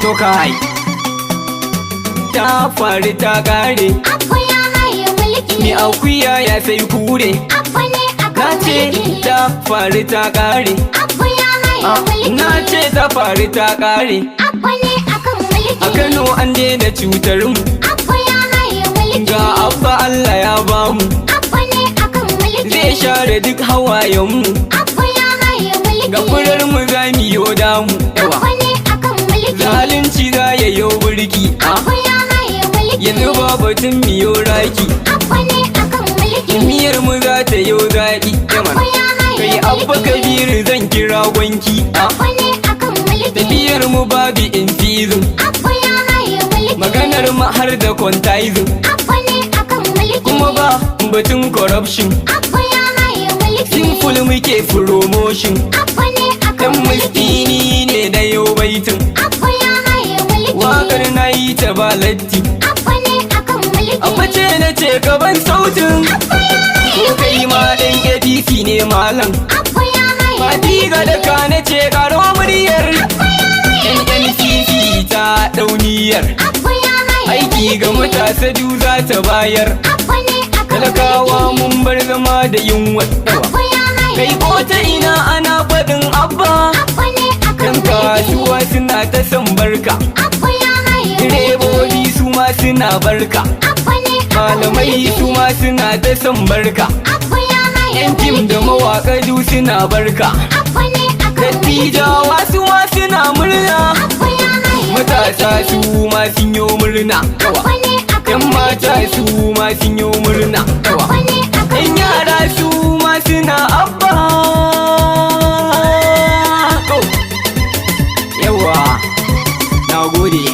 To kai ta faru ta kare, Abba ya haye mulki. ni akuya ya sai kure. Abba ne Na akan ce mulki. ta faru ta kare, Abba ya haye mulki. na ce ta faru ta kare. Abba ne akan mulki. A Kano an daina cutar mu, Abba ya haye mulki. ga Abba Allah ya bamu, Abba ne akan mulki. zai share duk hawayen mu. Abba ya haye mulki. Ga furar mu za mu yo damu, yawa Abba ne akan mulki. zalunci za ya yo burki. Abba ya haye mulki. Yanzu ba batun miyo raki, Abba ne akan mulki. miyar mu za ta yo zaƙi. Abba ya haye Kai mulki. Abba Kabiru zan kira gwanki. Abba ne akan mulki. Tafiyar mu babu infizin, Abba ya haye mulki. maganar mu har da quantizing. Abba ne akan mulki. Kuma ba batun corruption, Abba ya haye mulki. simple muke promotion. Abba ne akan Dan mulki. miskini ne da yau baitin, Abba ya haye mulki. wakar na yi ta ba latti. Abba ne akan mulki. Abba ce na ce gaban sautin, ko kai ma dan APC ne malam. Abba ya haye Fatiga da ka na ce karo muryar, NNPP ta dauniyar. Abba ya haye Aiki ga matasa du za ta bayar, Abba ne akan talakawa mun bar zama da yunwa. Abba ya haye Kai ko ta ina ana faɗin abba, Abba ne akan yan kasuwa suna ta san barka, Abba ya haye direbobi su ma suna barka, Abba ne malamai su ma suna ta san barka, Abba ya haye yan fim da mawaƙa du suna barka, Abba ne akan dattijawa su ma suna murna, Abba ya haye matasa su ma sun yi murna, Abba ne akan yan mata su ma sun yi murna, Abba ne akan yan yara su ma suna abba. Oh. Yawa, na gode.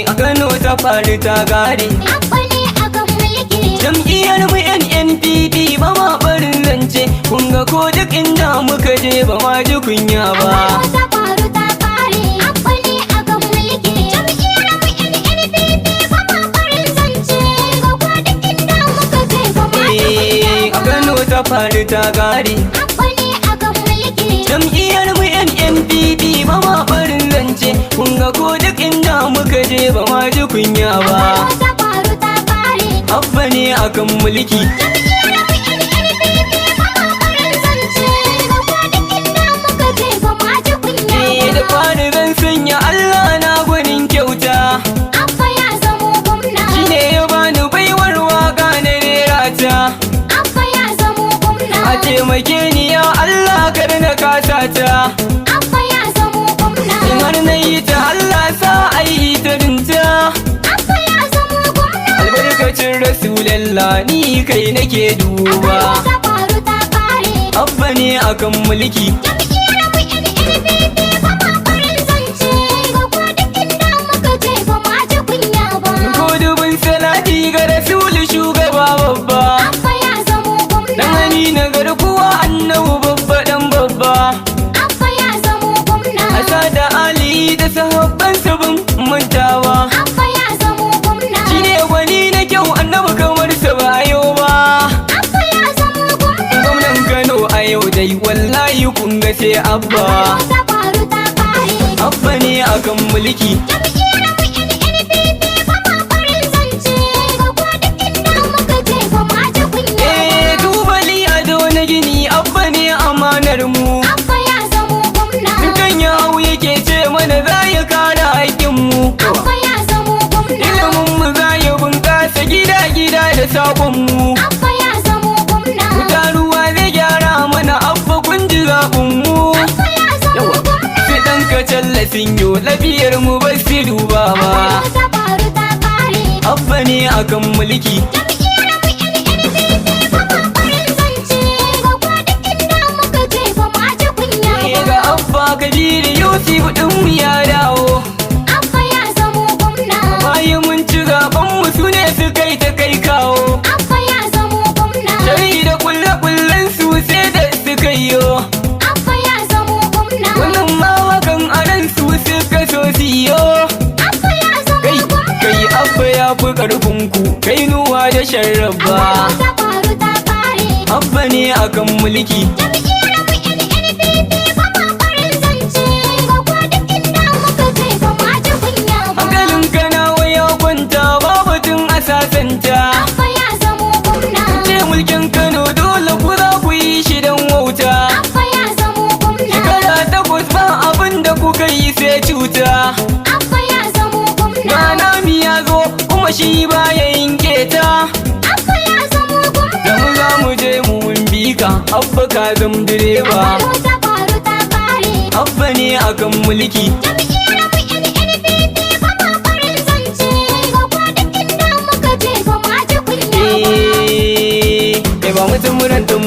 A Kano ta faru ta gare, Abba ne akan mulki. jam'iyyar mu NNPP ba ma barin zance, kun ga ko duk inda muka je ba ma ji kunya ba. Ta faru ta kare. Abba ne akan mulki. Jam'iyyar mu NNPP ba ma barin zance. Ga ko duk inda muka je ba ma ji kunya A ba. Kano ta faru ta gare, Abba ne akan mulki. jam'iyyar mu NNPP ba ma barin zance, kun ga ko duk inda muka je ba ma ji kunya ba. Ta faru ta kare. Abba ne akan mulki. Jam'iyyar mu NNPP ba ma barin zance. Ga ko duk inda muka je ba ma ji kunya Da ba. fari zan sanya Allah na gwanin kyauta, Abba ya zamo gwamna. shi ne ya bani baiwar waka na rera ta. Abba ya zamo gwamna. A taimake ni ya Allah kar na kasa ta, Abba ya zamo gwamna. in har na yi ta Allah sa a yi ta dinta. Abba ya zamo gwamna. Albarkacin Rasulallah ni kai nake duba, Ta faru ta kare. Abba ne akan mulki. Jam'iyyar mu NNPP ba ma barin zance. Ga ko duk inda muka je ba ma ji kunya ba. Ko dubin salati ga Rasulu shugaba babba, Abba ya zamo gwamna. dan hani na garkuwa annabu babba dan babba. Abba ya zamo gwamna. Asa da Ali da sahabban sabon mantawa, Abba ya zamo gwamna. shi ne gwani na kyau annabi kamar sa ba yau ba. Abba ya zamo gwamna. Gwamnan Kano a yau dai wallahi kun ga sai abba. Ta faru ta kare. Abba ne akan mulki. Jam'iyyar mu NNPP ba ma barin zance. Ga ko duk inda muka je ba ma ji kunya ba. Tubali ado na gini abba ne amanar mu. Abba ya zamo gwamna. Dukan yawo yake ce mana za ya kare haƙƙin mu. Abba ya zamo gwamna. Ilimin mu za ya bunƙasa gida-gida da sakon mu. Abba ya zamo gwamna. Wuta ruwa zai gyara mana abba kun ji zaɓin mu. Abba ya zamo gwamna. Sai ɗan ka tallafin yo lafiyar mu ba su duba ba. Ta faru ta kare. Abba ne akan mulki. Jam'iyyar mu NNPP ba ma barin zance. Ga ko duk inda muka je ba ma ji kunya ba. Ga abba Kabiru Yusuf ɗin mu ya dawo. Abba ya zamo gwamna. Bayan mun ci zaɓen mu su ne su kai ta kai kawo. Abba ya zamo gwamna. Shari da kulle-kullen su sai da suka yo. Abba ya zamo gwamna. Wannan mawakan anan su suka so siyo. Abba ya zamo Kai, gwamna. kai abba ya fi ƙarfin ku, kai nuwa da sharraba. Ta faru ta kare. Abba ne akan mulki. Jam'iyyar mu NNPP shi baya yin keta. Abba ya zamo gwamna. Da mu za mu je mu mun bika, abba ka zam direba. Abalo ta faru ta kare. Abba ne akan mulki. Jam'iyyar mu NNPP ba ma farin zance. Ga ko duk inda muka je ba ma ji kunya ba. Ba mutum muran dan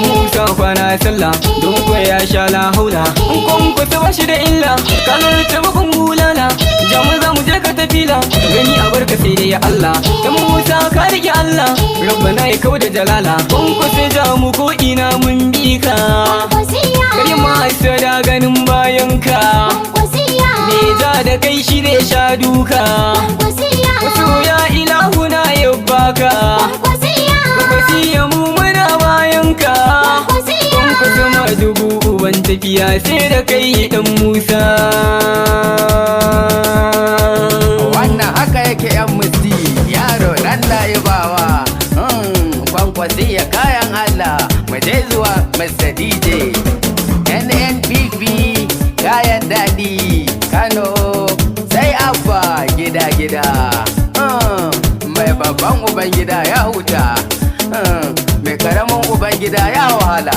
Musa kwana sallah, don ko ya sha la haula. In kun kusa ba shi da illa, kalar ta bakon bulala. Jamu za mu je ka tafila, gani a barka sai dai ya Allah. Dan Musa ka rike Allah, Rabbana ya kauda jalala. Kun kusa jamu ko ina mun bi ka. Kwankwasiya. Kai ma da ganin bayanka. Kwankwasiya. Me ja da kai shi ne sha duka. Kwankwasiya. Wasu ya ilahuna ya baka. Kwankwasiya. Kwankwasiya mu muna bayanka. Kwankwasiya. Kwankwasa ma dubu uban tafiya sai da kai dan Musa. Wannan haka yake yan musti yaro dan laibawa. Kwankwasiya kayan Allah mu je zuwa Mr. DJ. NNPP kayan daɗi Kano sai Abba gida-gida. Mai babban ubangida ya huta, mai karamin ubangida ya wahala.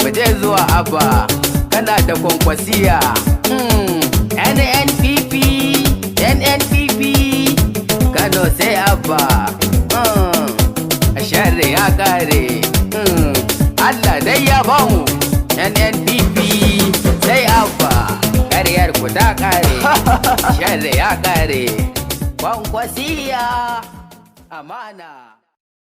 Mu je zuwa Abba kana da Kwankwasiya. NNPP Kano sai Abba. Sharri ya kare. Allah dai ya bamu. NNPP sai Abba. Ƙaryar ku ta kare. Sharri ya kare. Kwankwasiya amana.